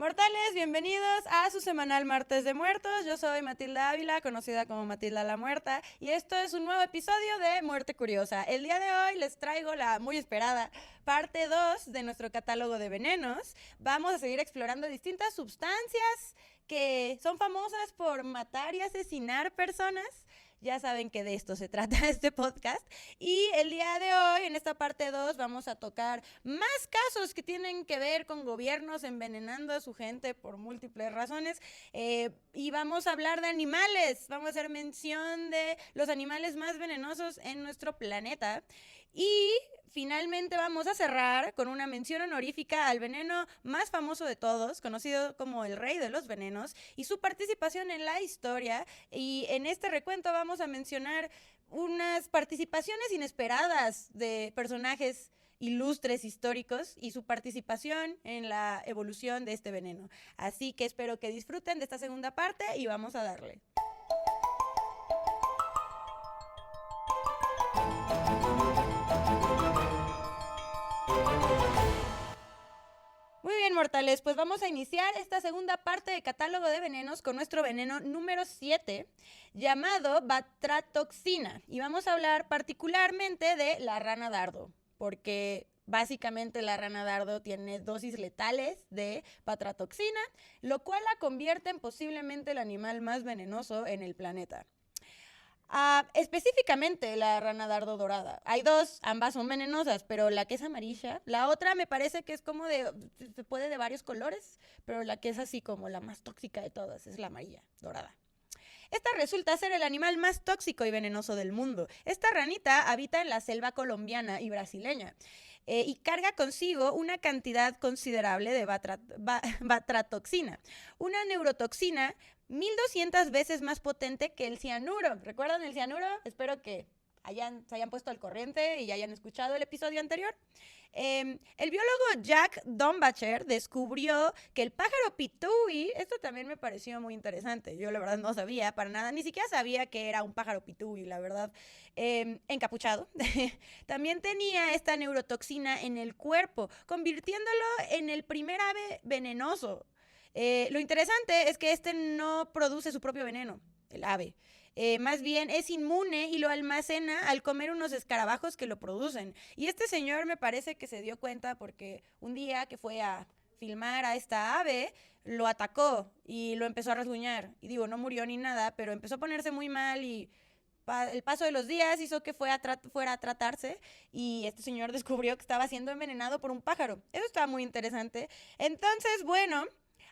Mortales, bienvenidos a su semanal Martes de Muertos. Yo soy Matilda Ávila, conocida como Matilda la Muerta, y esto es un nuevo episodio de Muerte Curiosa. El día de hoy les traigo la muy esperada parte 2 de nuestro catálogo de venenos. Vamos a seguir explorando distintas sustancias que son famosas por matar y asesinar personas. Ya saben que de esto se trata este podcast. Y el día de hoy, en esta parte 2, vamos a tocar más casos que tienen que ver con gobiernos envenenando a su gente por múltiples razones. Y vamos a hablar de animales. Vamos a hacer mención de los animales más venenosos en nuestro planeta. Y finalmente vamos a cerrar con una mención honorífica al veneno más famoso de todos, conocido como el rey de los venenos, y su participación en la historia. Y en este recuento vamos a mencionar unas participaciones inesperadas de personajes ilustres históricos y su participación en la evolución de este veneno. Así que espero que disfruten de esta segunda parte y vamos a darle. Muy bien, mortales, pues vamos a iniciar esta segunda parte de catálogo de venenos con nuestro veneno número 7, llamado batratoxina. Y vamos a hablar particularmente de la rana dardo, porque básicamente la rana dardo tiene dosis letales de batratoxina, lo cual la convierte en posiblemente el animal más venenoso en el planeta. Específicamente la rana dardo dorada. Hay dos, ambas son venenosas, pero la que es amarilla, la otra me parece que es como se puede de varios colores, pero la que es así como la más tóxica de todas es la amarilla, dorada. Esta resulta ser el animal más tóxico y venenoso del mundo. Esta ranita habita en la selva colombiana y brasileña y carga consigo una cantidad considerable de batratoxina, una neurotoxina 1200 veces más potente que el cianuro. ¿Recuerdan el cianuro? Espero que se hayan puesto al corriente y hayan escuchado el episodio anterior. El biólogo Jack Dombacher descubrió que el pájaro pitui, esto también me pareció muy interesante, yo la verdad no sabía para nada, ni siquiera sabía que era un pájaro pitui, la verdad, encapuchado, también tenía esta neurotoxina en el cuerpo, convirtiéndolo en el primer ave venenoso. Lo interesante es que este no produce su propio veneno, el ave. Más bien es inmune y lo almacena al comer unos escarabajos que lo producen. Y este señor me parece que se dio cuenta porque un día que fue a filmar a esta ave, lo atacó y lo empezó a rasguñar. Y digo, no murió ni nada, pero empezó a ponerse muy mal y el paso de los días hizo que fuera a tratarse y este señor descubrió que estaba siendo envenenado por un pájaro. Eso está muy interesante. Entonces, bueno,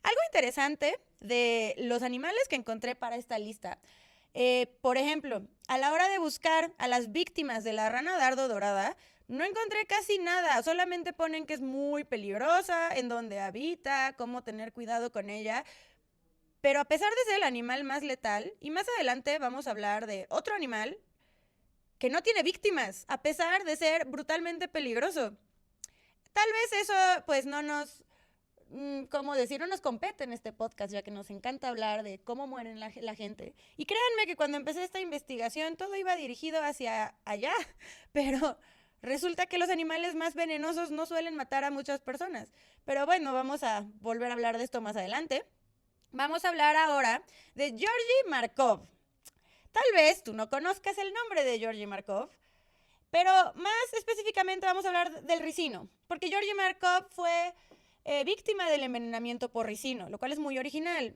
algo interesante de los animales que encontré para esta lista. Por ejemplo, a la hora de buscar a las víctimas de la rana dardo dorada, no encontré casi nada, solamente ponen que es muy peligrosa, en dónde habita, cómo tener cuidado con ella. Pero a pesar de ser el animal más letal, y más adelante vamos a hablar de otro animal que no tiene víctimas, a pesar de ser brutalmente peligroso. Tal vez eso pues no nos como decir, no nos compete en este podcast, ya que nos encanta hablar de cómo mueren la gente. Y créanme que cuando empecé esta investigación todo iba dirigido hacia allá, pero resulta que los animales más venenosos no suelen matar a muchas personas. Pero bueno, vamos a volver a hablar de esto más adelante. Vamos a hablar ahora de Georgy Markov. Tal vez tú no conozcas el nombre de Georgy Markov, pero más específicamente vamos a hablar del ricino, porque Georgy Markov fue víctima del envenenamiento por ricino, lo cual es muy original.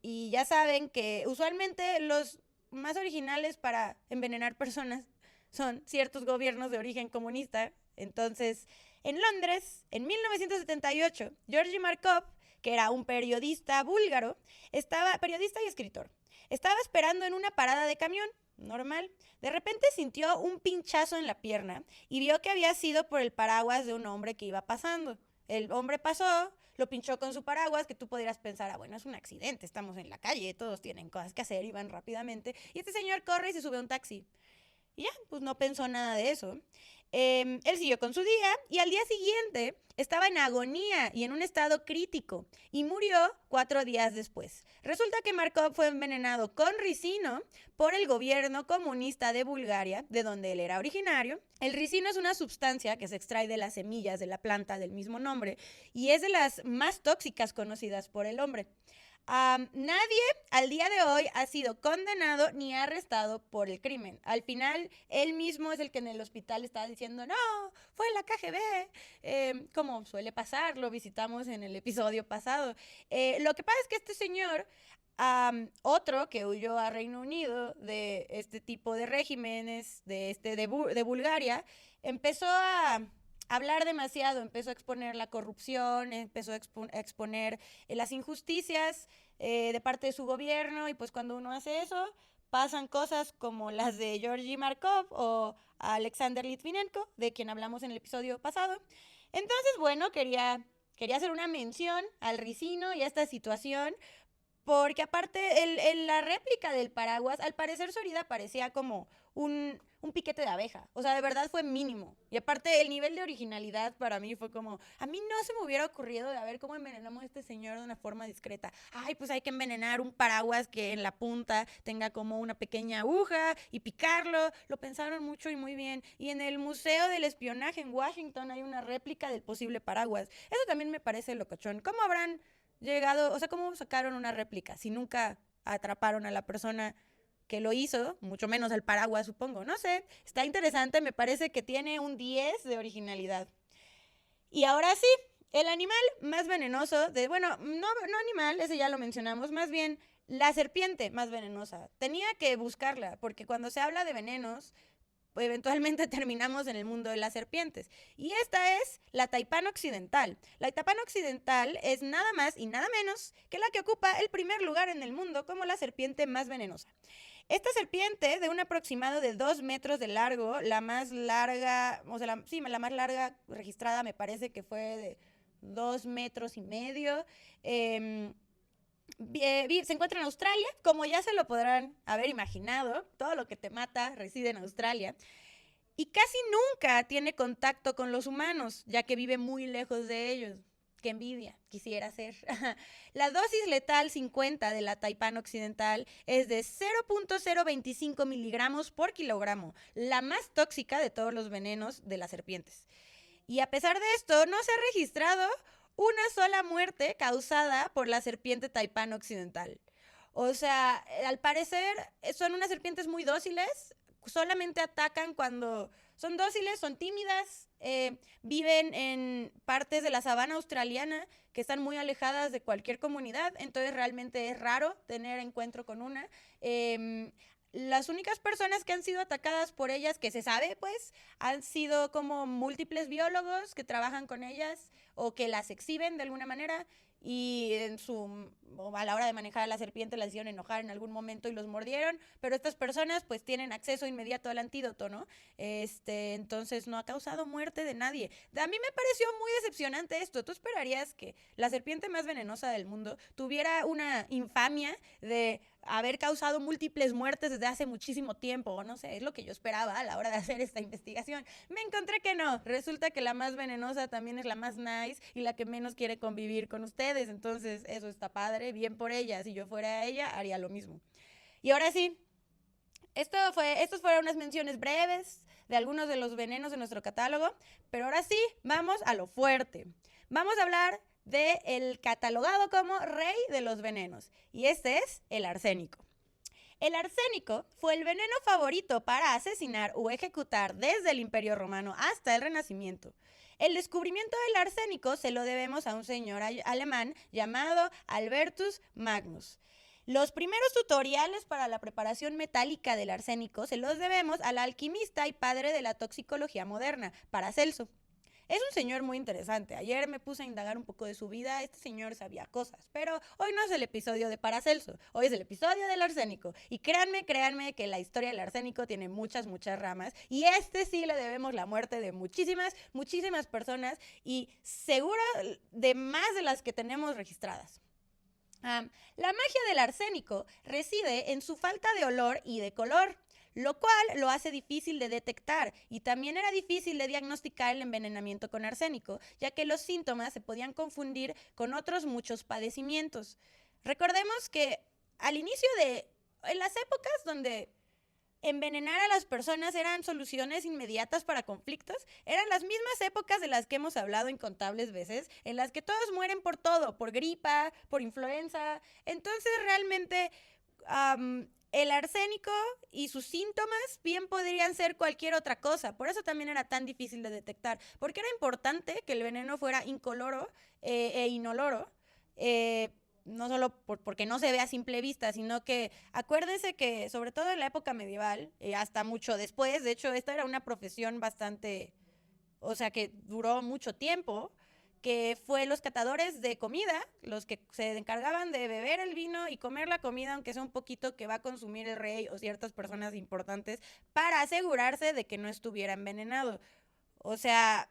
Y ya saben que usualmente los más originales para envenenar personas son ciertos gobiernos de origen comunista. Entonces, en Londres, en 1978, Georgy Markov, que era un periodista búlgaro, periodista y escritor, estaba esperando en una parada de camión normal. De repente sintió un pinchazo en la pierna y vio que había sido por el paraguas de un hombre que iba pasando. El hombre pasó, lo pinchó con su paraguas, que tú podrías pensar, bueno, es un accidente, estamos en la calle, todos tienen cosas que hacer y van rápidamente. Y este señor corre y se sube a un taxi. Y ya, pues no pensó nada de eso. Él siguió con su día y al día siguiente estaba en agonía y en un estado crítico y murió 4 días después. Resulta que Markov fue envenenado con ricino por el gobierno comunista de Bulgaria, de donde él era originario. El ricino es una sustancia que se extrae de las semillas de la planta del mismo nombre y es de las más tóxicas conocidas por el hombre. Nadie al día de hoy ha sido condenado ni arrestado por el crimen. Al final, él mismo es el que en el hospital está diciendo, no, fue la KGB, como suele pasar, lo visitamos en el episodio pasado. Lo que pasa es que este señor, otro que huyó a Reino Unido de este tipo de regímenes, de Bulgaria, empezó a hablar demasiado, empezó a exponer la corrupción, empezó a exponer las injusticias de parte de su gobierno, y pues cuando uno hace eso, pasan cosas como las de Georgy Markov o Alexander Litvinenko, de quien hablamos en el episodio pasado. Entonces, bueno, quería hacer una mención al ricino y a esta situación, porque aparte, la réplica del paraguas, al parecer su herida parecía como un piquete de abeja. O sea, de verdad fue mínimo. Y aparte, el nivel de originalidad para mí fue como, a mí no se me hubiera ocurrido de a ver cómo envenenamos a este señor de una forma discreta. Ay, pues hay que envenenar un paraguas que en la punta tenga como una pequeña aguja y picarlo. Lo pensaron mucho y muy bien. Y en el Museo del Espionaje en Washington hay una réplica del posible paraguas. Eso también me parece locochón. ¿Cómo habrán llegado, o sea, cómo sacaron una réplica si nunca atraparon a la persona que lo hizo, mucho menos el paraguas, supongo? No sé, está interesante, me parece que tiene un 10 de originalidad. Y ahora sí, el animal más venenoso bueno, no animal, ese ya lo mencionamos, más bien la serpiente más venenosa. Tenía que buscarla, porque cuando se habla de venenos, eventualmente terminamos en el mundo de las serpientes. Y esta es la taipán occidental. La taipán occidental es nada más y nada menos que la que ocupa el primer lugar en el mundo como la serpiente más venenosa. Esta serpiente, de un aproximado de 2 metros de largo, la más larga, o sea, la más larga registrada me parece que fue de 2,5 metros. Se encuentra en Australia, como ya se lo podrán haber imaginado, todo lo que te mata reside en Australia, y casi nunca tiene contacto con los humanos, ya que vive muy lejos de ellos. Qué envidia, quisiera ser. La dosis letal 50 de la taipán occidental es de 0,025 miligramos por kilogramo, la más tóxica de todos los venenos de las serpientes. Y a pesar de esto, no se ha registrado una sola muerte causada por la serpiente taipán occidental. O sea, al parecer son unas serpientes muy dóciles, solamente atacan cuando son dóciles, son tímidas, viven en partes de la sabana australiana que están muy alejadas de cualquier comunidad, entonces realmente es raro tener encuentro con una. Las únicas personas que han sido atacadas por ellas, que se sabe, pues, han sido como múltiples biólogos que trabajan con ellas o que las exhiben de alguna manera, y a la hora de manejar a la serpiente las hicieron enojar en algún momento y los mordieron, pero estas personas pues tienen acceso inmediato al antídoto, ¿no? Entonces no ha causado muerte de nadie. A mí me pareció muy decepcionante esto. ¿Tú esperarías que la serpiente más venenosa del mundo tuviera una infamia de haber causado múltiples muertes desde hace muchísimo tiempo? No sé, es lo que yo esperaba a la hora de hacer esta investigación. Me encontré que no. Resulta que la más venenosa también es la más nice y la que menos quiere convivir con ustedes. Entonces, eso está padre, bien por ella. Si yo fuera ella, haría lo mismo. Y ahora sí, estos fueron unas menciones breves de algunos de los venenos de nuestro catálogo, pero ahora sí, vamos a lo fuerte. Vamos a hablar del catalogado como rey de los venenos, y este es el arsénico. El arsénico fue el veneno favorito para asesinar o ejecutar desde el Imperio Romano hasta el Renacimiento. El descubrimiento del arsénico se lo debemos a un señor alemán llamado Albertus Magnus. Los primeros tutoriales para la preparación metálica del arsénico se los debemos al alquimista y padre de la toxicología moderna, Paracelso. Es un señor muy interesante. Ayer me puse a indagar un poco de su vida. Este señor sabía cosas, pero hoy no es el episodio de Paracelso, hoy es el episodio del arsénico. Y créanme que la historia del arsénico tiene muchas ramas, y sí le debemos la muerte de muchísimas personas, y seguro de más de las que tenemos registradas. La magia del arsénico reside en su falta de olor y de color. lo cual lo hace difícil de detectar y también era difícil de diagnosticar el envenenamiento con arsénico, ya que los síntomas se podían confundir con otros muchos padecimientos. Recordemos que al inicio en las épocas donde envenenar a las personas eran soluciones inmediatas para conflictos, eran las mismas épocas de las que hemos hablado incontables veces, en las que todos mueren por todo, por gripa, por influenza. Entonces realmente el arsénico y sus síntomas bien podrían ser cualquier otra cosa. Por eso también era tan difícil de detectar, porque era importante que el veneno fuera incoloro e inoloro. No solo porque no se ve a simple vista, sino que acuérdense que sobre todo en la época medieval, hasta mucho después, de hecho esta era una profesión bastante, o sea que duró mucho tiempo, que fue los catadores de comida, los que se encargaban de beber el vino y comer la comida, aunque sea un poquito que va a consumir el rey o ciertas personas importantes, para asegurarse de que no estuviera envenenado. O sea,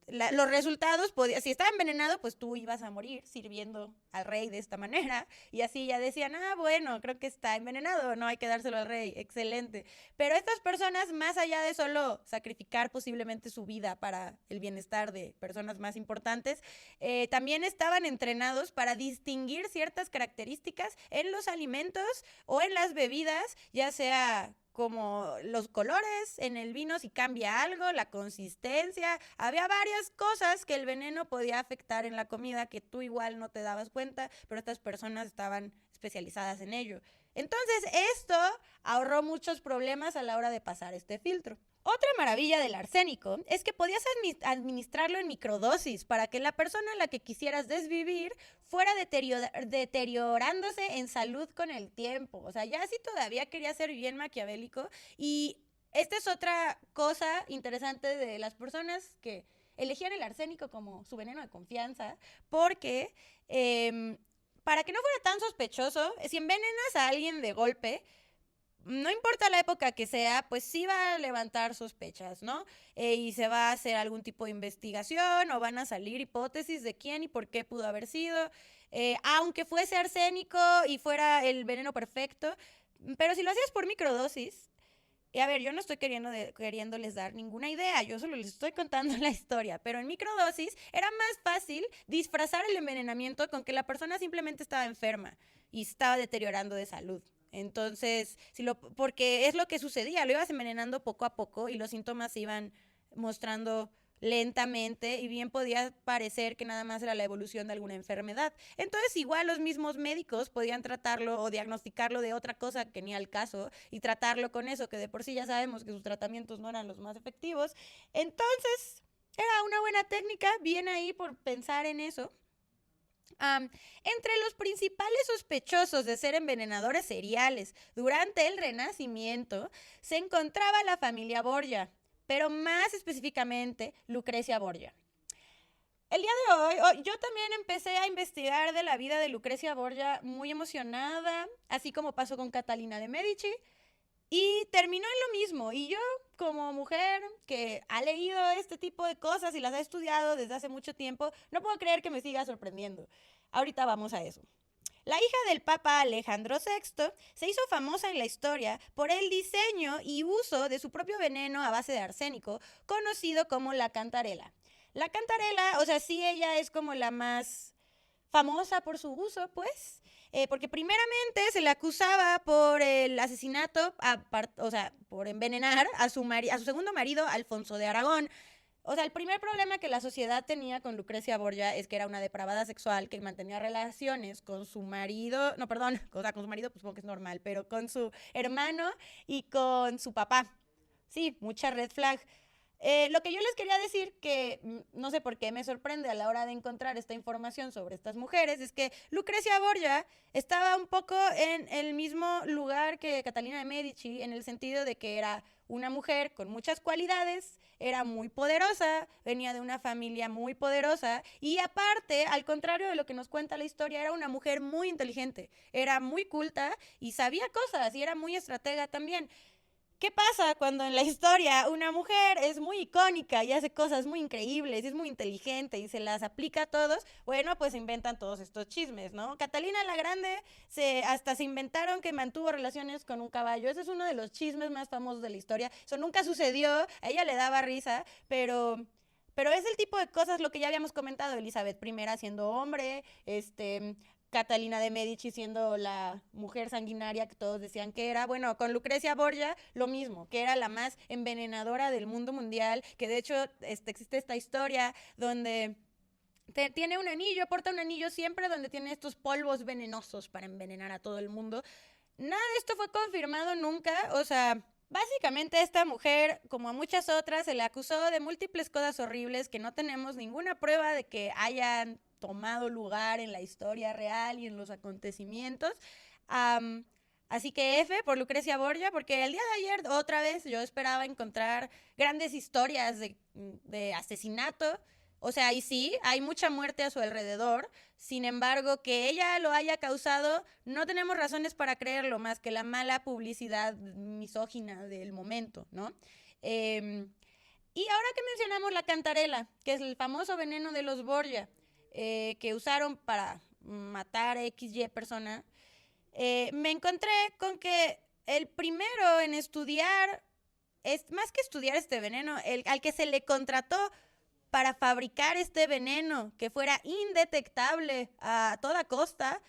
los resultados, si estaba envenenado, pues tú ibas a morir sirviendo al rey de esta manera. Y así ya decían, bueno, creo que está envenenado, no hay que dárselo al rey, excelente. Pero estas personas, más allá de solo sacrificar posiblemente su vida para el bienestar de personas más importantes, también estaban entrenados para distinguir ciertas características en los alimentos o en las bebidas, ya sea como los colores en el vino, si cambia algo, la consistencia. Había varias cosas que el veneno podía afectar en la comida que tú igual no te dabas cuenta, pero estas personas estaban especializadas en ello. Entonces, esto ahorró muchos problemas a la hora de pasar este filtro. Otra maravilla del arsénico es que podías administrarlo en microdosis para que la persona a la que quisieras desvivir fuera deteriorándose en salud con el tiempo. O sea, ya si todavía quería ser bien maquiavélico. Y esta es otra cosa interesante de las personas que elegían el arsénico como su veneno de confianza, porque para que no fuera tan sospechoso, si envenenas a alguien de golpe, no importa la época que sea, pues sí va a levantar sospechas, ¿no? Y se va a hacer algún tipo de investigación o van a salir hipótesis de quién y por qué pudo haber sido. Aunque fuese arsénico y fuera el veneno perfecto, pero si lo hacías por microdosis, y a ver, yo no estoy queriéndoles dar ninguna idea, yo solo les estoy contando la historia, pero en microdosis era más fácil disfrazar el envenenamiento con que la persona simplemente estaba enferma y estaba deteriorando de salud. Entonces, porque es lo que sucedía, lo ibas envenenando poco a poco y los síntomas se iban mostrando lentamente y bien podía parecer que nada más era la evolución de alguna enfermedad. Entonces igual los mismos médicos podían tratarlo o diagnosticarlo de otra cosa que ni al caso y tratarlo con eso, que de por sí ya sabemos que sus tratamientos no eran los más efectivos. Entonces era una buena técnica, bien ahí por pensar en eso. Entre los principales sospechosos de ser envenenadores seriales durante el Renacimiento se encontraba la familia Borgia, pero más específicamente Lucrecia Borgia. El día de hoy, yo también empecé a investigar de la vida de Lucrecia Borgia muy emocionada, así como pasó con Catalina de Medici, y terminó en lo mismo. Y yo, como mujer que ha leído este tipo de cosas y las ha estudiado desde hace mucho tiempo, no puedo creer que me siga sorprendiendo. Ahorita vamos a eso. La hija del Papa Alejandro VI se hizo famosa en la historia por el diseño y uso de su propio veneno a base de arsénico, conocido como la cantarela. La cantarela, o sea, sí, ella es como la más famosa por su uso, pues, porque primeramente se le acusaba por el asesinato, o sea, por envenenar a su segundo marido, Alfonso de Aragón. O sea, el primer problema que la sociedad tenía con Lucrecia Borgia es que era una depravada sexual que mantenía relaciones con su marido, no, perdón, o sea, con su marido, pues supongo que es normal, pero con su hermano y con su papá. Sí, mucha red flag. Lo que yo les quería decir, que no sé por qué me sorprende a la hora de encontrar esta información sobre estas mujeres, es que Lucrecia Borgia estaba un poco en el mismo lugar que Catalina de Medici, en el sentido de que era una mujer con muchas cualidades, era muy poderosa, venía de una familia muy poderosa y aparte, al contrario de lo que nos cuenta la historia, era una mujer muy inteligente, era muy culta y sabía cosas y era muy estratega también. ¿Qué pasa cuando en la historia una mujer es muy icónica y hace cosas muy increíbles, y es muy inteligente y se las aplica a todos? Bueno, pues inventan todos estos chismes, ¿no? Catalina la Grande hasta se inventaron que mantuvo relaciones con un caballo. Ese es uno de los chismes más famosos de la historia. Eso nunca sucedió, a ella le daba risa, pero es el tipo de cosas lo que ya habíamos comentado, Elizabeth I siendo hombre, Catalina de Medici siendo la mujer sanguinaria que todos decían que era. Bueno, con Lucrecia Borgia lo mismo, que era la más envenenadora del mundo mundial, que de hecho existe esta historia donde tiene un anillo, porta un anillo siempre donde tiene estos polvos venenosos para envenenar a todo el mundo. Nada de esto fue confirmado nunca, o sea, básicamente a esta mujer, como a muchas otras, se le acusó de múltiples cosas horribles que no tenemos ninguna prueba de que hayan tomado lugar en la historia real y en los acontecimientos. Así que F por Lucrecia Borgia, porque el día de ayer otra vez yo esperaba encontrar grandes historias de asesinato. O sea, y sí, hay mucha muerte a su alrededor. Sin embargo, que ella lo haya causado, no tenemos razones para creerlo más que la mala publicidad misógina del momento, ¿no? Y ahora que mencionamos la cantarela, que es el famoso veneno de los Borgia, que usaron para matar a XY persona, me encontré con que el primero en estudiar, más que estudiar este veneno, al que se le contrató para fabricar este veneno que fuera indetectable a toda costa,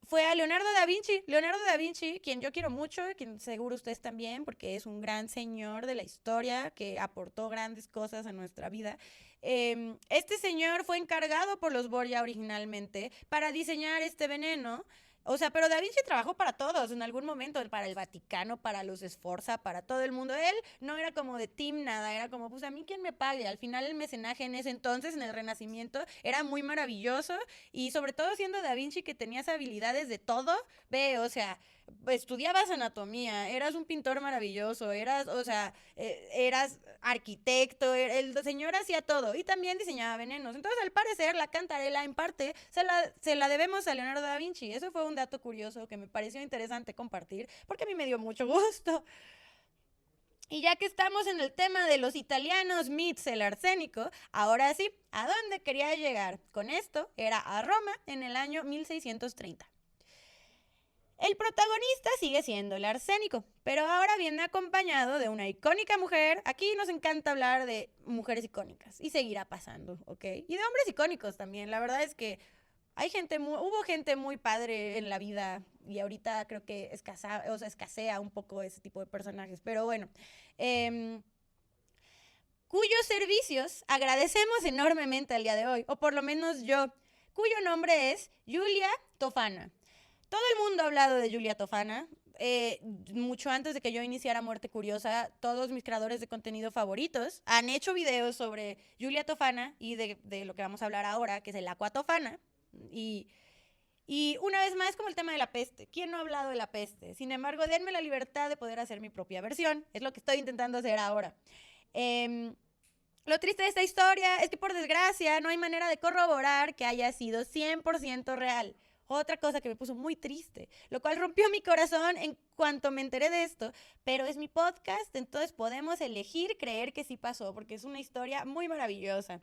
fue a Leonardo da Vinci. Leonardo da Vinci, quien yo quiero mucho, quien seguro ustedes también, porque es un gran señor de la historia que aportó grandes cosas a nuestra vida. Este señor fue encargado por los Borgia originalmente para diseñar este veneno. O sea, pero Da Vinci trabajó para todos en algún momento, para el Vaticano, para los Sforza, para todo el mundo. Él no era como de team nada, era como, pues a mí quién me pague. Al final el mecenaje en ese entonces, en el Renacimiento, era muy maravilloso y sobre todo siendo Da Vinci que tenías habilidades de todo, ve, o sea, estudiabas anatomía, eras un pintor maravilloso, eras, o sea, eras arquitecto, el señor hacía todo y también diseñaba venenos. Entonces, al parecer, la cantarela en parte se la debemos a Leonardo da Vinci. Eso fue un dato curioso que me pareció interesante compartir porque a mí me dio mucho gusto. Y ya que estamos en el tema de los italianos meets el arsénico, ahora sí, ¿a dónde quería llegar? Con esto era a Roma en el año 1630. El protagonista sigue siendo el arsénico, pero ahora viene acompañado de una icónica mujer. Aquí nos encanta hablar de mujeres icónicas y seguirá pasando, ¿ok? Y de hombres icónicos también. La verdad es que hubo gente muy padre en la vida y ahorita creo que escasea un poco ese tipo de personajes. Pero bueno, cuyos servicios agradecemos enormemente al día de hoy, o por lo menos yo, cuyo nombre es Giulia Tofana. Todo el mundo ha hablado de Giulia Tofana. Mucho antes de que yo iniciara Muerte Curiosa, todos mis creadores de contenido favoritos han hecho videos sobre Giulia Tofana y de lo que vamos a hablar ahora, que es el Aqua Tofana. Y una vez más, como el tema de la peste. ¿Quién no ha hablado de la peste? Sin embargo, denme la libertad de poder hacer mi propia versión. Es lo que estoy intentando hacer ahora. Lo triste de esta historia es que, por desgracia, no hay manera de corroborar que haya sido 100% real. Otra cosa que me puso muy triste, lo cual rompió mi corazón en cuanto me enteré de esto, pero es mi podcast, entonces podemos elegir creer que sí pasó, porque es una historia muy maravillosa.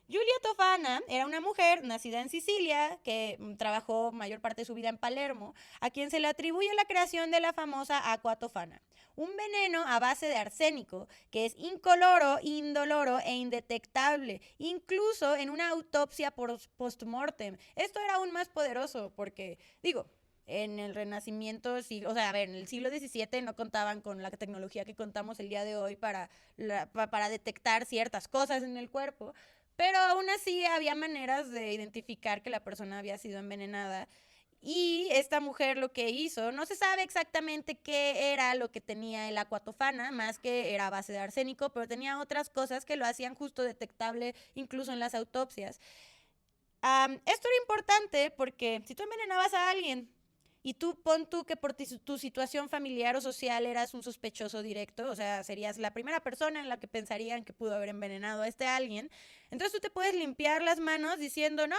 Giulia Tofana era una mujer nacida en Sicilia que trabajó mayor parte de su vida en Palermo, a quien se le atribuye la creación de la famosa Aqua Tofana, un veneno a base de arsénico que es incoloro, indoloro e indetectable, incluso en una autopsia post-mortem. Esto era aún más poderoso porque, digo, en el Renacimiento, o sea, a ver, en el siglo XVII no contaban con la tecnología que contamos el día de hoy para detectar ciertas cosas en el cuerpo, pero aún así había maneras de identificar que la persona había sido envenenada. Y esta mujer lo que hizo, no se sabe exactamente qué era lo que tenía el Aqua Tofana, más que era a base de arsénico, pero tenía otras cosas que lo hacían justo detectable incluso en las autopsias. Esto era importante porque si tú envenenabas a alguien y tú pon tú que por tu situación familiar o social eras un sospechoso directo, o sea, serías la primera persona en la que pensarían que pudo haber envenenado a este alguien. Entonces tú te puedes limpiar las manos diciendo, no,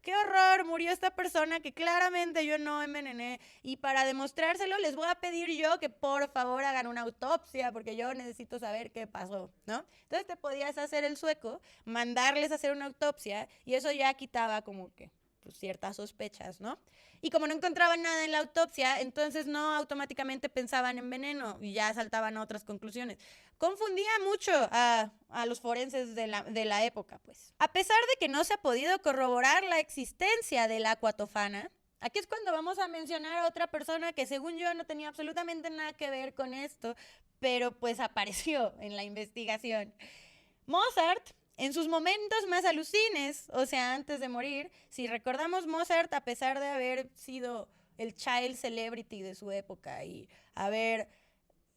qué horror, murió esta persona que claramente yo no envenené. Y para demostrárselo les voy a pedir yo que por favor hagan una autopsia porque yo necesito saber qué pasó, ¿no? Entonces te podías hacer el sueco, mandarles a hacer una autopsia y eso ya quitaba como que pues, ciertas sospechas, ¿no? Y como no encontraban nada en la autopsia, entonces no automáticamente pensaban en veneno y ya saltaban a otras conclusiones. Confundía mucho a los forenses de la época, pues. A pesar de que no se ha podido corroborar la existencia de la aquatofana, aquí es cuando vamos a mencionar a otra persona que según yo no tenía absolutamente nada que ver con esto, pero pues apareció en la investigación. Mozart, en sus momentos más alucines, o sea, antes de morir, si recordamos Mozart, a pesar de haber sido el child celebrity de su época y haber,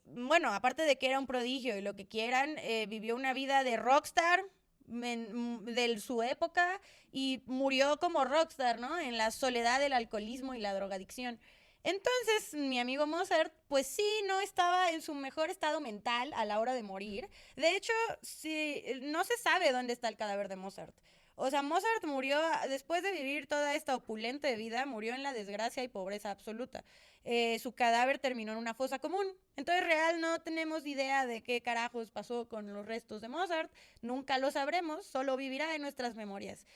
bueno, aparte de que era un prodigio y lo que quieran, vivió una vida de rockstar de su época y murió como rockstar, ¿no? En la soledad del alcoholismo y la drogadicción. Entonces, mi amigo Mozart, pues sí, no estaba en su mejor estado mental a la hora de morir. De hecho, sí, no se sabe dónde está el cadáver de Mozart. O sea, Mozart murió, después de vivir toda esta opulente vida, murió en la desgracia y pobreza absoluta. Su cadáver terminó en una fosa común. Entonces, real, no tenemos idea de qué carajos pasó con los restos de Mozart. Nunca lo sabremos, solo vivirá en nuestras memorias.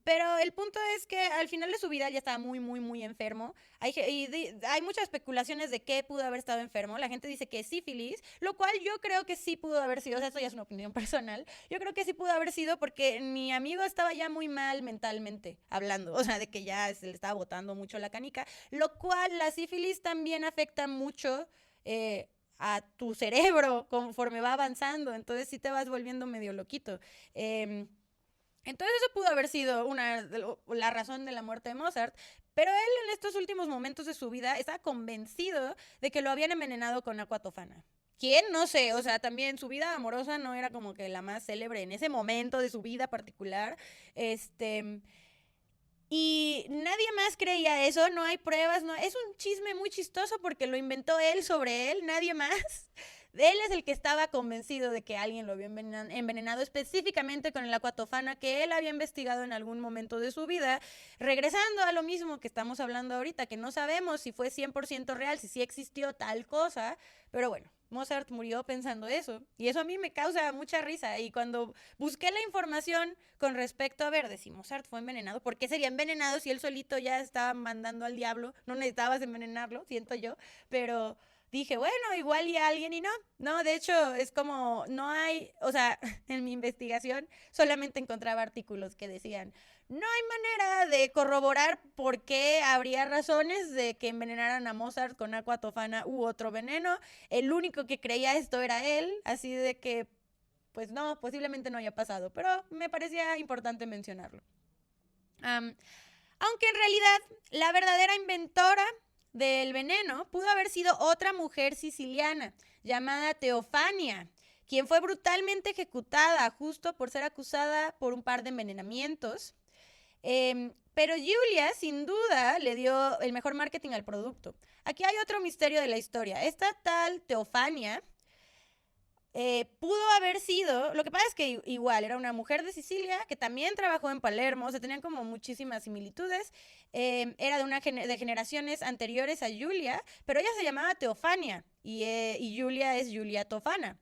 Pero el punto es que al final de su vida ya estaba muy, muy, muy enfermo. Hay muchas especulaciones de qué pudo haber estado enfermo. La gente dice que es sífilis, lo cual yo creo que sí pudo haber sido. O sea, eso ya es una opinión personal. Yo creo que sí pudo haber sido porque mi amigo estaba ya muy mal mentalmente hablando. O sea, de que ya se le estaba botando mucho la canica. Lo cual la sífilis también afecta mucho a tu cerebro conforme va avanzando. Entonces sí te vas volviendo medio loquito. Entonces eso pudo haber sido la razón de la muerte de Mozart, pero él en estos últimos momentos de su vida estaba convencido de que lo habían envenenado con aquatofana. ¿Quién? No sé, o sea, también su vida amorosa no era como que la más célebre en ese momento de su vida particular. Y nadie más creía eso, no hay pruebas, no, es un chisme muy chistoso porque lo inventó él sobre él, nadie más. Él es el que estaba convencido de que alguien lo había envenenado específicamente con el aquatofana que él había investigado en algún momento de su vida. Regresando a lo mismo que estamos hablando ahorita, que no sabemos si fue 100% real, si sí existió tal cosa, pero bueno, Mozart murió pensando eso. Y eso a mí me causa mucha risa. Y cuando busqué la información con respecto a ver de si Mozart fue envenenado, ¿por qué sería envenenado si él solito ya estaba mandando al diablo? No necesitabas envenenarlo, siento yo, pero dije, bueno, igual y alguien y no, de hecho es como, no hay, o sea, en mi investigación solamente encontraba artículos que decían, no hay manera de corroborar por qué habría razones de que envenenaran a Mozart con aquatofana u otro veneno, el único que creía esto era él, así de que, pues no, posiblemente no haya pasado, pero me parecía importante mencionarlo. Aunque en realidad la verdadera inventora del veneno pudo haber sido otra mujer siciliana llamada Teofania, quien fue brutalmente ejecutada justo por ser acusada por un par de envenenamientos. Pero Julia, sin duda, le dio el mejor marketing al producto. Aquí hay otro misterio de la historia. Esta tal Teofania pudo haber sido, lo que pasa es que igual era una mujer de Sicilia que también trabajó en Palermo, o sea, tenían como muchísimas similitudes, era de generaciones anteriores a Julia, pero ella se llamaba Teofania y Julia es Julia Tofana.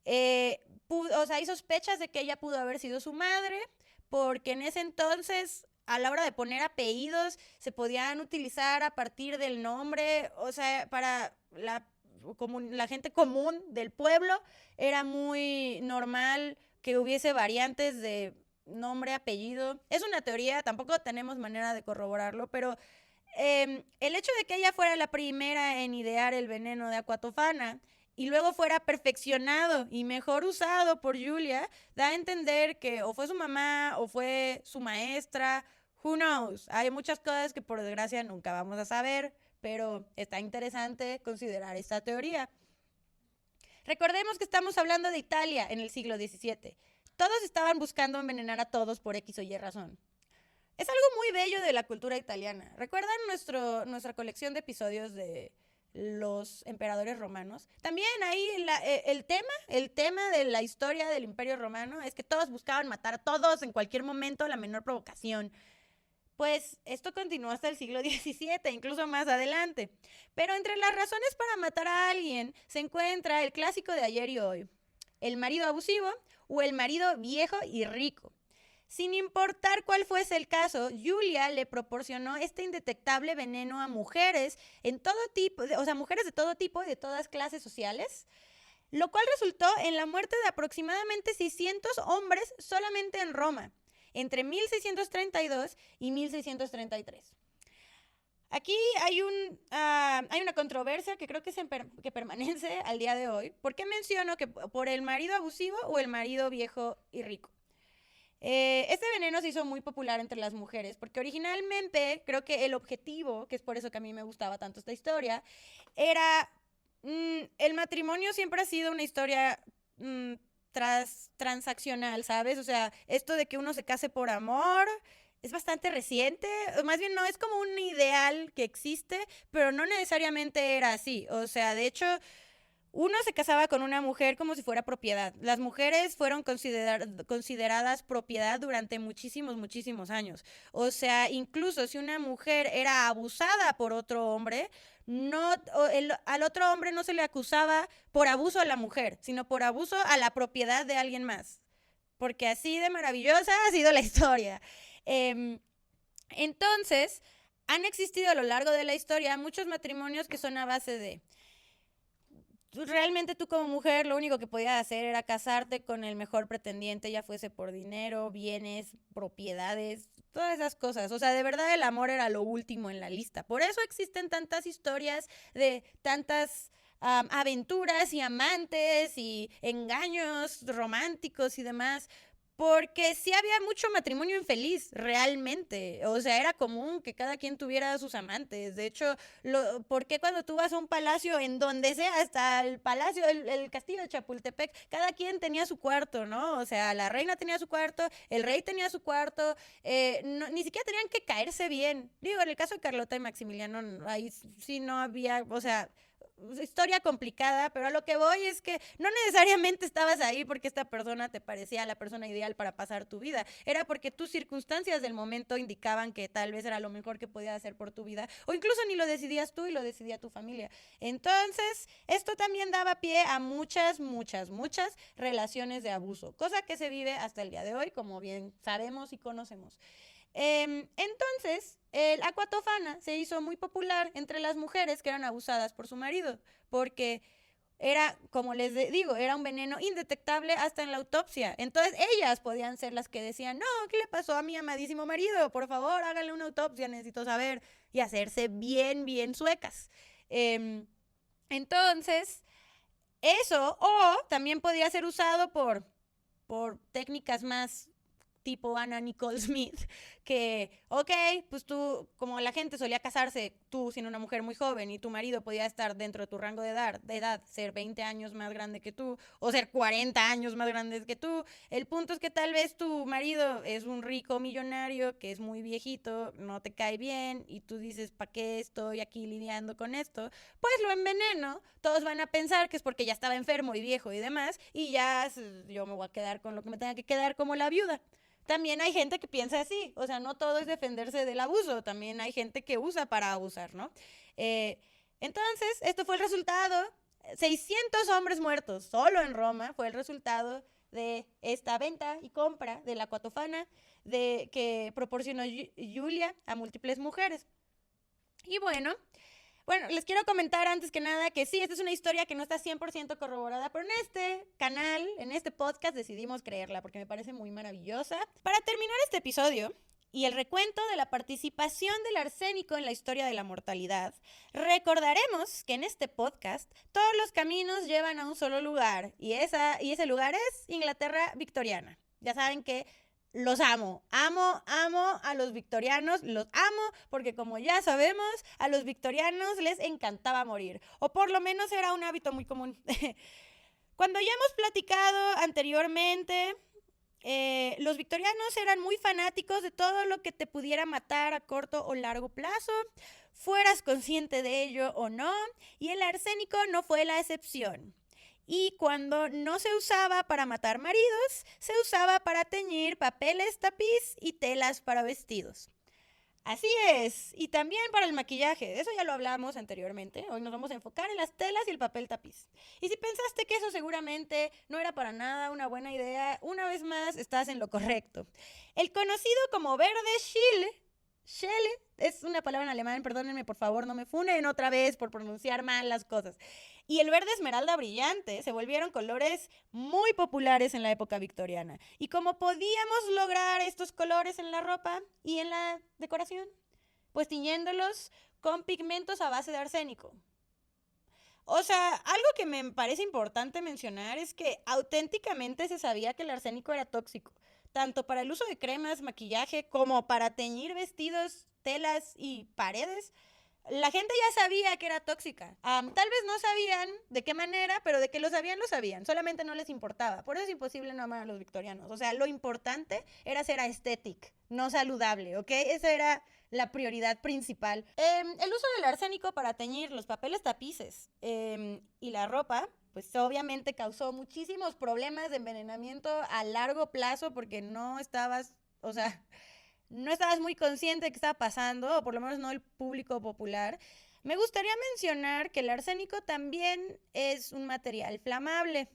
O sea, hay sospechas de que ella pudo haber sido su madre, porque en ese entonces a la hora de poner apellidos se podían utilizar a partir del nombre, o sea, para la gente común del pueblo era muy normal que hubiese variantes de nombre, apellido. Es una teoría, tampoco tenemos manera de corroborarlo, pero el hecho de que ella fuera la primera en idear el veneno de aquatofana y luego fuera perfeccionado y mejor usado por Julia, da a entender que o fue su mamá o fue su maestra, who knows. Hay muchas cosas que por desgracia nunca vamos a saber, pero está interesante considerar esta teoría. Recordemos que estamos hablando de Italia en el siglo XVII. Todos estaban buscando envenenar a todos por X o Y razón. Es algo muy bello de la cultura italiana. ¿Recuerdan nuestra colección de episodios de los emperadores romanos? También ahí el tema de la historia del Imperio Romano es que todos buscaban matar a todos en cualquier momento, la menor provocación. Pues esto continuó hasta el siglo XVII, incluso más adelante. Pero entre las razones para matar a alguien se encuentra el clásico de ayer y hoy: el marido abusivo o el marido viejo y rico. Sin importar cuál fuese el caso, Julia le proporcionó este indetectable veneno a mujeres en todo tipo, o sea, mujeres de todo tipo y de todas clases sociales, lo cual resultó en la muerte de aproximadamente 600 hombres solamente en Roma, entre 1632 y 1633. Aquí hay una controversia que creo que permanece al día de hoy. ¿Por qué menciono que por el marido abusivo o el marido viejo y rico? Este veneno se hizo muy popular entre las mujeres, porque originalmente creo que el objetivo, que es por eso que a mí me gustaba tanto esta historia, era, el matrimonio siempre ha sido una historia transaccional, ¿sabes? O sea, esto de que uno se case por amor es bastante reciente, o más bien no, es como un ideal que existe, pero no necesariamente era así. O sea, de hecho, uno se casaba con una mujer como si fuera propiedad. Las mujeres fueron consideradas propiedad durante muchísimos, muchísimos años. O sea, incluso si una mujer era abusada por otro hombre, al otro hombre no se le acusaba por abuso a la mujer, sino por abuso a la propiedad de alguien más. Porque así de maravillosa ha sido la historia. Entonces, han existido a lo largo de la historia muchos matrimonios que son a base de... Realmente tú como mujer lo único que podías hacer era casarte con el mejor pretendiente, ya fuese por dinero, bienes, propiedades, todas esas cosas. O sea, de verdad el amor era lo último en la lista. Por eso existen tantas historias de tantas aventuras y amantes y engaños románticos y demás. Porque sí había mucho matrimonio infeliz, realmente. O sea, era común que cada quien tuviera a sus amantes. De hecho, ¿por qué cuando tú vas a un palacio, en donde sea, hasta el palacio, el castillo de Chapultepec, cada quien tenía su cuarto, ¿no? O sea, la reina tenía su cuarto, el rey tenía su cuarto, ni siquiera tenían que caerse bien. Digo, en el caso de Carlota y Maximiliano, ahí sí no había, o sea... historia complicada, pero a lo que voy es que no necesariamente estabas ahí porque esta persona te parecía la persona ideal para pasar tu vida, era porque tus circunstancias del momento indicaban que tal vez era lo mejor que podías hacer por tu vida, o incluso ni lo decidías tú y lo decidía tu familia. Entonces, esto también daba pie a muchas, muchas, muchas relaciones de abuso, cosa que se vive hasta el día de hoy, como bien sabemos y conocemos. Entonces, el aqua tofana se hizo muy popular entre las mujeres que eran abusadas por su marido, porque era, como les digo, era un veneno indetectable hasta en la autopsia. Entonces, ellas podían ser las que decían, no, ¿qué le pasó a mi amadísimo marido? Por favor, háganle una autopsia, necesito saber, y hacerse bien, bien suecas. Entonces, eso, o también podía ser usado por técnicas más tipo Anna Nicole Smith, que, ok, pues tú, como la gente solía casarse, tú siendo una mujer muy joven y tu marido podía estar dentro de tu rango de edad, ser 20 años más grande que tú, o ser 40 años más grande que tú, el punto es que tal vez tu marido es un rico millonario que es muy viejito, no te cae bien, y tú dices, ¿para qué estoy aquí lidiando con esto? Pues lo enveneno, todos van a pensar que es porque ya estaba enfermo y viejo y demás, y ya yo me voy a quedar con lo que me tenga que quedar como la viuda. También hay gente que piensa así, o sea, no todo es defenderse del abuso, también hay gente que usa para abusar, ¿no? Entonces, esto fue el resultado, 600 hombres muertos, solo en Roma fue el resultado de esta venta y compra de la aquatofana que proporcionó Julia a múltiples mujeres. Y bueno, les quiero comentar antes que nada que sí, esta es una historia que no está 100% corroborada, pero en este canal, en este podcast, decidimos creerla porque me parece muy maravillosa. Para terminar este episodio y el recuento de la participación del arsénico en la historia de la mortalidad, recordaremos que en este podcast todos los caminos llevan a un solo lugar y ese lugar es Inglaterra victoriana. Ya saben que los amo a los victorianos, los amo porque como ya sabemos, a los victorianos les encantaba morir, o por lo menos era un hábito muy común. Cuando ya hemos platicado anteriormente, Los victorianos eran muy fanáticos de todo lo que te pudiera matar a corto o largo plazo, fueras consciente de ello o no, y el arsénico no fue la excepción. Y cuando no se usaba para matar maridos, se usaba para teñir papeles tapiz y telas para vestidos. Así es, y también para el maquillaje, eso ya lo hablamos anteriormente, hoy nos vamos a enfocar en las telas y el papel tapiz. Y si pensaste que eso seguramente no era para nada una buena idea, una vez más estás en lo correcto. El conocido como verde Schelle, es una palabra en alemán, perdónenme por favor, no me funen otra vez por pronunciar mal las cosas. Y el verde esmeralda brillante se volvieron colores muy populares en la época victoriana. ¿Y cómo podíamos lograr estos colores en la ropa y en la decoración? Pues tiñéndolos con pigmentos a base de arsénico. O sea, algo que me parece importante mencionar es que auténticamente se sabía que el arsénico era tóxico, tanto para el uso de cremas, maquillaje, como para teñir vestidos, telas y paredes. La gente ya sabía que era tóxica. Tal vez no sabían de qué manera, pero de que lo sabían. Solamente no les importaba. Por eso es imposible no amar a los victorianos. O sea, lo importante era ser aesthetic, no saludable, ¿ok? Esa era la prioridad principal. El uso del arsénico para teñir los papeles tapices y la ropa, pues obviamente causó muchísimos problemas de envenenamiento a largo plazo porque no estabas, o sea, no estabas muy consciente de qué estaba pasando, o por lo menos no el público popular. Me gustaría mencionar que el arsénico también es un material flamable.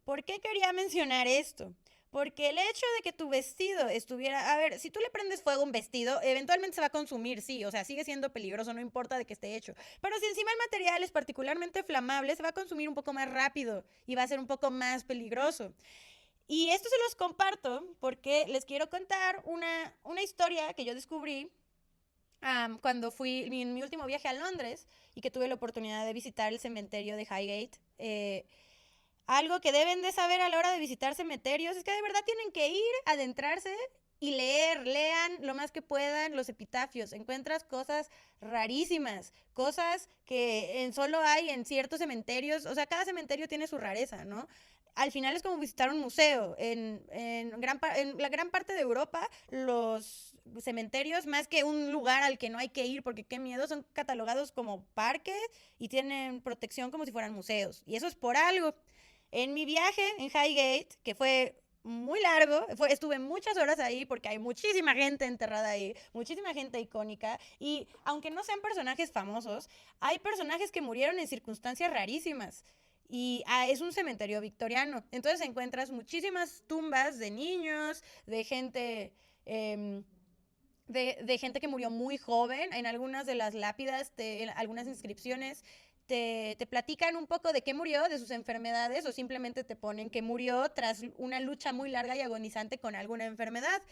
¿Por qué quería mencionar esto? Porque el hecho de que tu vestido estuviera... A ver, si tú le prendes fuego a un vestido, eventualmente se va a consumir, sí. O sea, sigue siendo peligroso, no importa de que esté hecho. Pero si encima el material es particularmente flamable, se va a consumir un poco más rápido y va a ser un poco más peligroso. Y esto se los comparto porque les quiero contar una historia que yo descubrí cuando fui en mi último viaje a Londres y que tuve la oportunidad de visitar el cementerio de Highgate. Algo que deben de saber a la hora de visitar cementerios es que de verdad tienen que ir, adentrarse y lean lo más que puedan los epitafios. Encuentras cosas rarísimas, cosas que solo hay en ciertos cementerios. O sea, cada cementerio tiene su rareza, ¿no? Al final es como visitar un museo. En la gran parte de Europa, los cementerios, más que un lugar al que no hay que ir porque qué miedo, son catalogados como parques y tienen protección como si fueran museos. Y eso es por algo. En mi viaje en Highgate, que fue muy largo, estuve muchas horas ahí porque hay muchísima gente enterrada ahí, muchísima gente icónica, y aunque no sean personajes famosos, hay personajes que murieron en circunstancias rarísimas. Y es un cementerio victoriano. Entonces encuentras muchísimas tumbas de niños, de gente... de gente que murió muy joven. En algunas de las lápidas, en algunas inscripciones, te platican un poco de qué murió, de sus enfermedades, o simplemente te ponen que murió tras una lucha muy larga y agonizante con alguna enfermedad.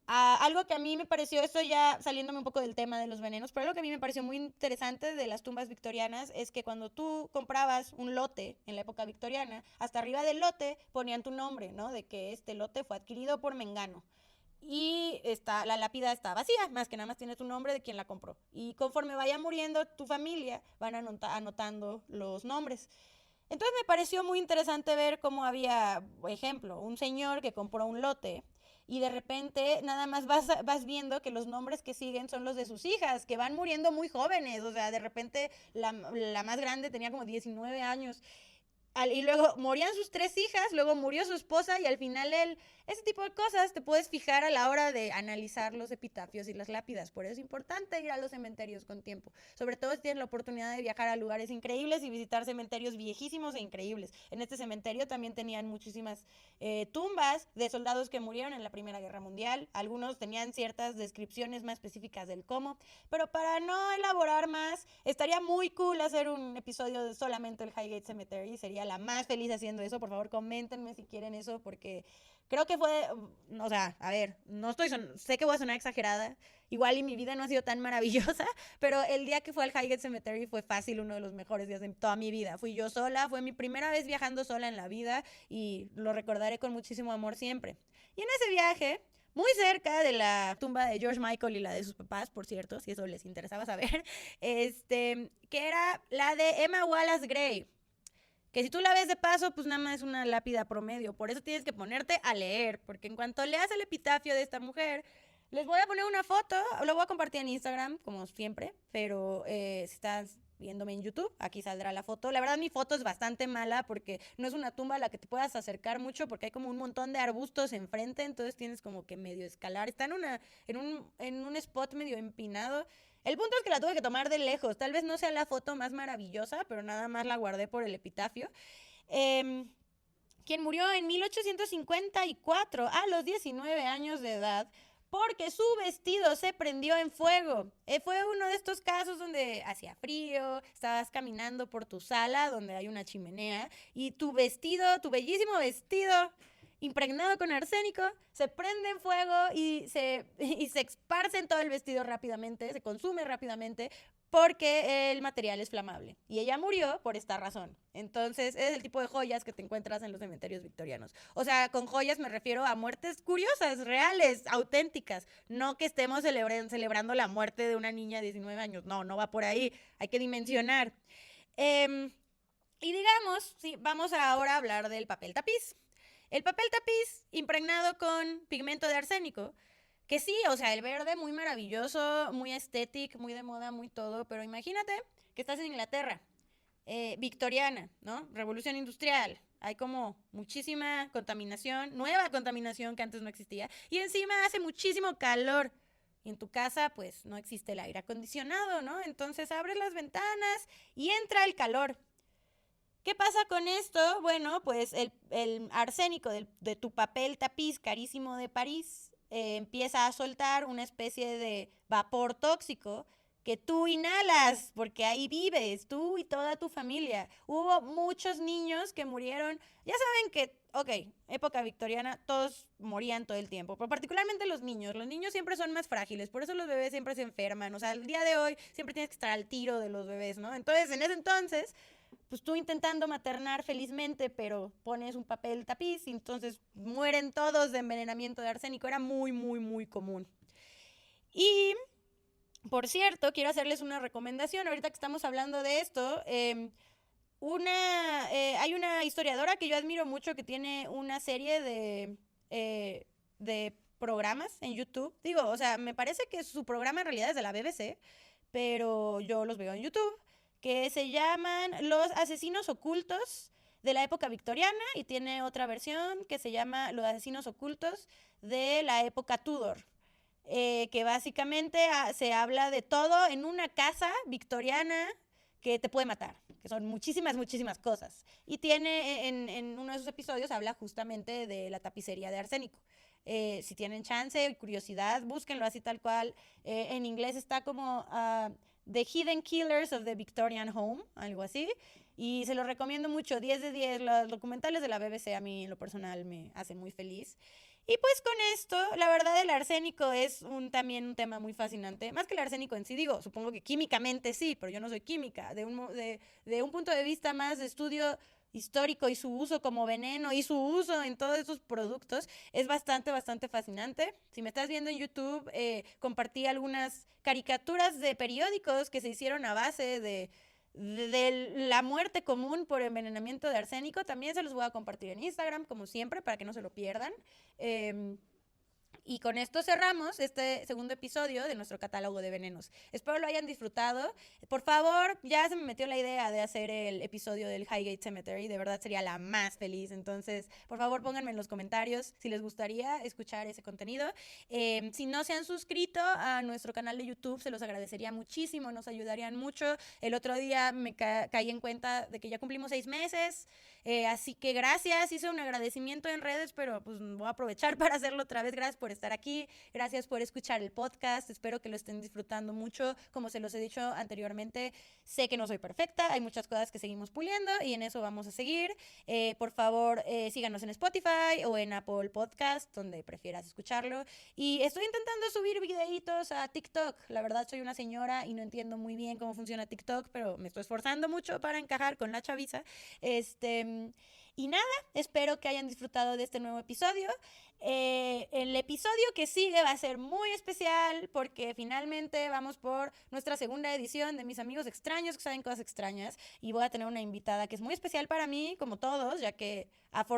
Algo que a mí me pareció, esto ya saliéndome un poco del tema de los venenos, pero algo que a mí me pareció muy interesante de las tumbas victorianas es que cuando tú comprabas un lote en la época victoriana, hasta arriba del lote ponían tu nombre, ¿no? De que este lote fue adquirido por Mengano. Y la lápida está vacía, más que nada más tiene tu nombre de quien la compró. Y conforme vaya muriendo tu familia, van anotando los nombres. Entonces me pareció muy interesante ver cómo había, por ejemplo, un señor que compró un lote y de repente nada más vas viendo que los nombres que siguen son los de sus hijas, que van muriendo muy jóvenes. O sea, de repente la más grande tenía como 19 años. Y luego morían sus 3 hijas, luego murió su esposa y al final él, ese tipo de cosas te puedes fijar a la hora de analizar los epitafios y las lápidas. Por eso es importante ir a los cementerios con tiempo, sobre todo si tienes la oportunidad de viajar a lugares increíbles y visitar cementerios viejísimos e increíbles. En este cementerio también tenían muchísimas tumbas de soldados que murieron en la Primera Guerra Mundial. Algunos tenían ciertas descripciones más específicas del cómo, pero para no elaborar más, estaría muy cool hacer un episodio de solamente el Highgate Cemetery. Sería la más feliz haciendo eso. Por favor, coméntenme si quieren eso, porque creo que fue, o sea, a ver, sé que voy a sonar exagerada, igual y mi vida no ha sido tan maravillosa, pero el día que fue al Highgate Cemetery fue fácil uno de los mejores días de toda mi vida. Fui yo sola, fue mi primera vez viajando sola en la vida y lo recordaré con muchísimo amor siempre. Y en ese viaje, muy cerca de la tumba de George Michael y la de sus papás, por cierto, si eso les interesaba saber, que era la de Emma Wallace Gray, que si tú la ves de paso, pues nada más es una lápida promedio. Por eso tienes que ponerte a leer, porque en cuanto leas el epitafio de esta mujer, les voy a poner una foto, lo voy a compartir en Instagram, como siempre, pero si estás viéndome en YouTube, aquí saldrá la foto. La verdad, mi foto es bastante mala porque no es una tumba a la que te puedas acercar mucho porque hay como un montón de arbustos enfrente, entonces tienes como que medio escalar. Está en un spot medio empinado. El punto es que la tuve que tomar de lejos. Tal vez no sea la foto más maravillosa, pero nada más la guardé por el epitafio. Quien murió en 1854 a los 19 años de edad porque su vestido se prendió en fuego. Fue uno de estos casos donde hacía frío, estabas caminando por tu sala donde hay una chimenea y tu vestido, tu bellísimo vestido impregnado con arsénico, se prende en fuego y se esparce en todo el vestido rápidamente, se consume rápidamente porque el material es flamable. Y ella murió por esta razón. Entonces, es el tipo de joyas que te encuentras en los cementerios victorianos. O sea, con joyas me refiero a muertes curiosas, reales, auténticas. No que estemos celebrando la muerte de una niña de 19 años. No, no va por ahí. Hay que dimensionar. Y digamos, sí, vamos ahora a hablar del papel tapiz. El papel tapiz impregnado con pigmento de arsénico, que sí, o sea, el verde muy maravilloso, muy estético, muy de moda, muy todo, pero imagínate que estás en Inglaterra, victoriana, ¿no? Revolución industrial, hay como muchísima contaminación, nueva contaminación que antes no existía, y encima hace muchísimo calor. Y en tu casa, pues, no existe el aire acondicionado, ¿no? Entonces abres las ventanas y entra el calor. ¿Qué pasa con esto? Bueno, pues el arsénico de tu papel tapiz carísimo de París empieza a soltar una especie de vapor tóxico que tú inhalas, porque ahí vives, tú y toda tu familia. Hubo muchos niños que murieron. Ya saben que, ok, época victoriana, todos morían todo el tiempo, pero particularmente los niños. Los niños siempre son más frágiles, por eso los bebés siempre se enferman. O sea, el día de hoy siempre tienes que estar al tiro de los bebés, ¿no? Entonces, en ese entonces pues tú intentando maternar felizmente, pero pones un papel tapiz y entonces mueren todos de envenenamiento de arsénico. Era muy, muy, muy común. Y, por cierto, quiero hacerles una recomendación. Ahorita que estamos hablando de esto, hay una historiadora que yo admiro mucho que tiene una serie de programas en YouTube. Digo, o sea, me parece que su programa en realidad es de la BBC, pero yo los veo en YouTube, que se llaman Los Asesinos Ocultos de la época victoriana y tiene otra versión que se llama Los Asesinos Ocultos de la época Tudor. Que básicamente se habla de todo en una casa victoriana que te puede matar, que son muchísimas, muchísimas cosas. Y tiene, en uno de sus episodios, habla justamente de la tapicería de arsénico. Si tienen chance y curiosidad, búsquenlo así tal cual. En inglés está como The Hidden Killers of the Victorian Home, algo así. Y se lo recomiendo mucho, 10 de 10. Los documentales de la BBC a mí en lo personal me hacen muy feliz. Y pues con esto, la verdad el arsénico es también un tema muy fascinante. Más que el arsénico en sí, digo, supongo que químicamente sí, pero yo no soy química. De un punto de vista más de estudio histórico y su uso como veneno y su uso en todos esos productos es bastante, bastante fascinante. Si me estás viendo en YouTube, compartí algunas caricaturas de periódicos que se hicieron a base de la muerte común por envenenamiento de arsénico. También se los voy a compartir en Instagram, como siempre, para que no se lo pierdan. Y con esto cerramos este segundo episodio de nuestro catálogo de venenos. Espero lo hayan disfrutado. Por favor, ya se me metió la idea de hacer el episodio del Highgate Cemetery. De verdad sería la más feliz. Entonces, por favor, pónganme en los comentarios si les gustaría escuchar ese contenido. Si no se han suscrito a nuestro canal de YouTube, se los agradecería muchísimo. Nos ayudarían mucho. El otro día me caí en cuenta de que ya cumplimos 6 meses. Así que gracias. Hice un agradecimiento en redes, pero pues voy a aprovechar para hacerlo otra vez. Gracias por estar aquí, gracias por escuchar el podcast, espero que lo estén disfrutando mucho. Como se los he dicho anteriormente, sé que no soy perfecta, hay muchas cosas que seguimos puliendo y en eso vamos a seguir. Por favor, síganos en Spotify o en Apple Podcast, donde prefieras escucharlo. Y estoy intentando subir videitos a TikTok. La verdad, soy una señora y no entiendo muy bien cómo funciona TikTok, pero me estoy esforzando mucho para encajar con la chaviza. Y nada, espero que hayan disfrutado de este nuevo episodio. El episodio que sigue va a ser muy especial porque finalmente vamos por nuestra segunda edición de Mis Amigos Extraños que saben cosas extrañas y voy a tener una invitada que es muy especial para mí, como todos, ya que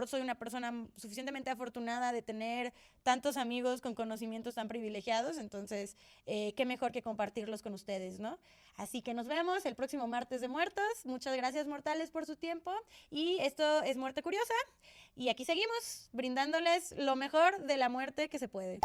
soy una persona suficientemente afortunada de tener tantos amigos con conocimientos tan privilegiados, entonces qué mejor que compartirlos con ustedes, ¿no? Así que nos vemos el próximo martes de Muertos. Muchas gracias, mortales, por su tiempo y esto es Muerte Curiosa. Y aquí seguimos brindándoles lo mejor de la muerte que se puede.